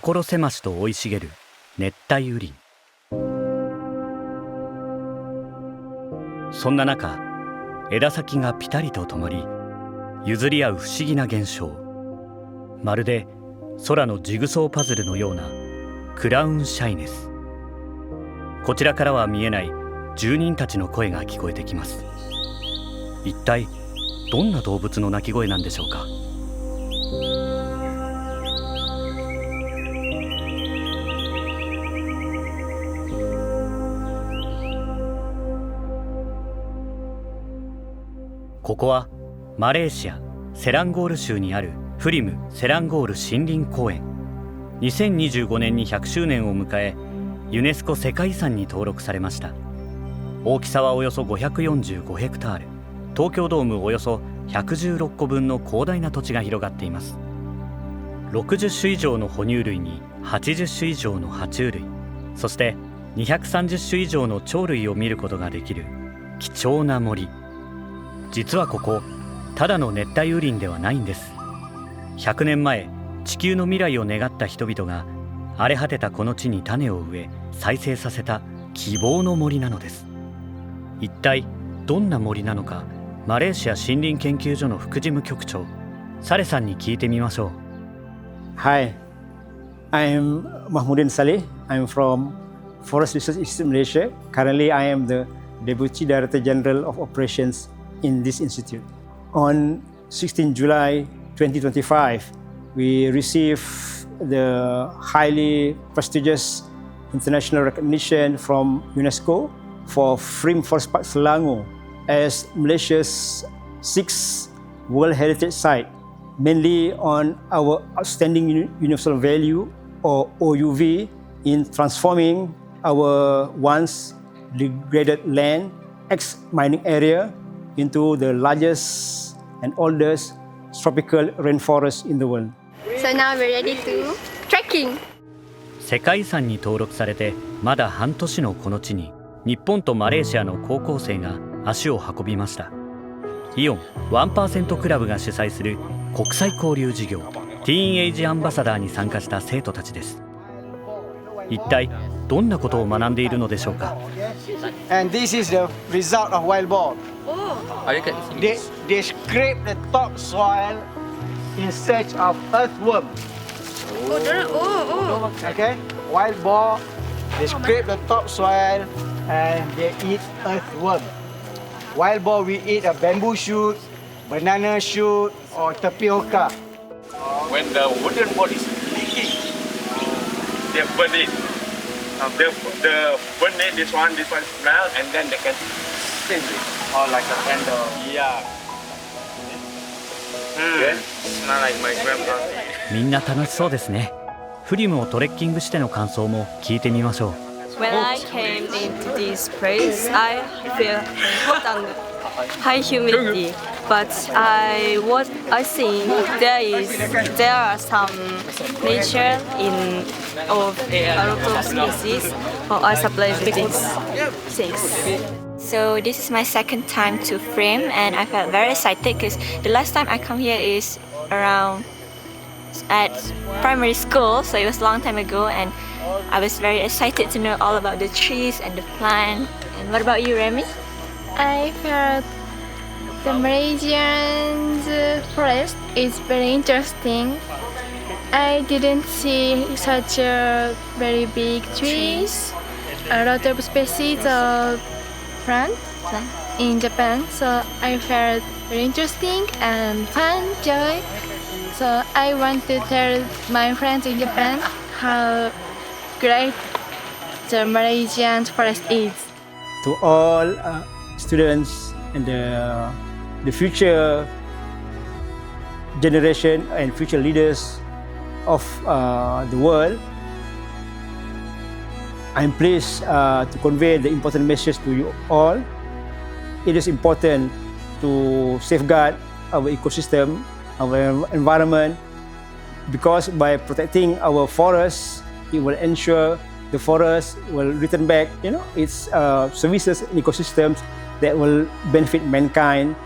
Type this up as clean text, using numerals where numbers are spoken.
所狭しと生い茂る熱帯雨林。そんな中、枝先がピタリと止まり譲り合う不思議な現象、まるで空のジグソーパズルのようなクラウンシャイネス。こちらからは見えない住人たちの声が聞こえてきます。一体どんな動物の鳴き声なんでしょうか。ここはマレーシアセランゴール州にあるFRIMセランゴール森林公園。2025年に100周年を迎え、ユネスコ世界遺産に登録されました。大きさはおよそ545ヘクタール、東京ドームおよそ116個分の広大な土地が広がっています。60種以上の哺乳類に80種以上の爬虫類、そして230種以上の鳥類を見ることができる貴重な森。実はここ、ただの熱帯雨林ではないんです。100年前、地球の未来を願った人々が荒れ果てたこの地に種を植え再生させた希望の森なのです。一体どんな森なのか、マレーシア森林研究所の副事務局長サレさんに聞いてみましょう。Hi, I'm Mahmudin Saleh. I'm from Forest Research Institute Malaysia. Currently, I am the Deputy Director General of Operations in this institute. On 16 July 2025, we received the highly prestigious international recognition from UNESCO for FRIM Forest Park Selangor as Malaysia's 6th World Heritage Site, mainly on our outstanding universal value or OUV in transforming our once degraded land ex-mining area into the largest and oldest tropical rainforest in the world. So now we're ready to trekking. 世界遺産に登録されてまだ半年のこの地に、日本とマレーシアの高校生が足を運びました。イオンワンパーセントクラブが主催する国際交流事業、ティーンエイジアンバサダーに参加した生徒たちです。一体どんなことを学んでいるのでしょうか。 And this is the result of wild boar. They scrape the topsoil in search of earthworm. Okay, wild boar, they scrape the topsoil and they eat earthworm. Wild boar will eat a bamboo shoot, banana shoot, or tapioca. When the wooden board is leaking, they burn it. The burn it, this one smell, and then they can steam it. Or like a candle. Yeah. It's not like my grandpa. みんな楽しそうですね。FRIMをトレッキングしての感想も聞いてみましょう。When I came into this place, I feel hot and high humidity. But I think there are some nature in of a lot of species or I supply these things. So this is my second time to FRIM and I felt very excited because the last time I come here is around at primary school, so it was a long time ago and I was very excited to know all about the trees and the plant. And what about you, Remy? I felt the Malaysian forest is very interesting. I didn't see such a very big trees, a lot of species of plant in Japan. So I felt very interesting and fun, joy. So I want to tell my friends in Japan how great the Malaysian forest is. To all students and the future generation and future leaders of the world, I'm pleased to convey the important message to you all. It is important to safeguard our ecosystem, our environment, because by protecting our forests, it will ensure the forest will return back, its services and ecosystems that will benefit mankind